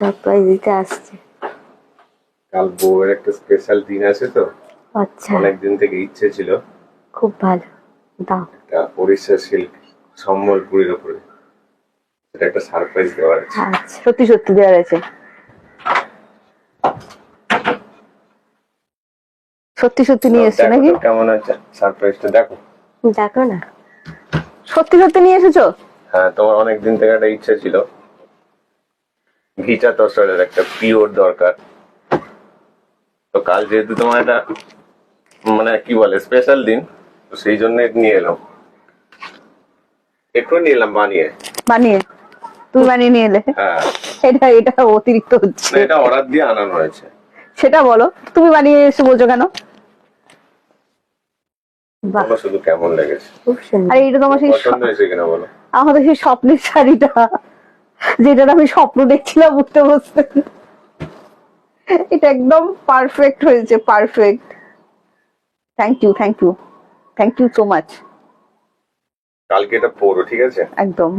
Surprise দিতে আসছে। কাল বউয়ের একটা স্পেশাল দিন আছে তো, আচ্ছা, অনেকদিন থেকে ইচ্ছে ছিল খুব ভালো, দাও। একটা ওড়িশা সিল্ক সম্বলপুরীর উপরে এটা একটা সারপ্রাইজ দেওয়ার আছে। আচ্ছা, সত্যি সত্যি দেওয়ার আছে? সত্যি সত্যি নিয়ে এসছো দেখো নাকি? তো কেমন আছে সারপ্রাইজটা, দেখো। দেখো না, সত্যি সত্যি নিয়ে এসেছো? হ্যাঁ, তোমার অনেকদিন থেকে একটা ইচ্ছে ছিল ঘিচা তসরের একটা পিওর দরকার, তো কাল যেহেতু তোমার একটা মানে কি বলে স্পেশাল দিন, তো সেই জন্য নিয়ে এলাম, একটু নিয়ে এলাম বানিয়ে। বানিয়ে? তুমি বানিয়ে নিয়ে এলে? হ্যাঁ, এটা এটা অতিরিক্ত হচ্ছে। না এটা অর্ডার দিয়ে আনানো হয়েছে। সেটা বলো, তুমি বানিয়ে এসে বলছো কেন? বাহ, বলো শুধু কেমন লেগেছে, খুব সুন্দর। আরে এটা তো আমার সেই পছন্দ হয়েছে কিনা বলো। আমাদের সেই স্বপ্নের শাড়িটা, যেটা আমি স্বপ্ন দেখছিলাম উঠতে বসতে, এটা একদম পারফেক্ট হয়েছে, perfect. Thank you, thank you, thank you so much. কালকে এটা পরো, ঠিক আছে? একদম।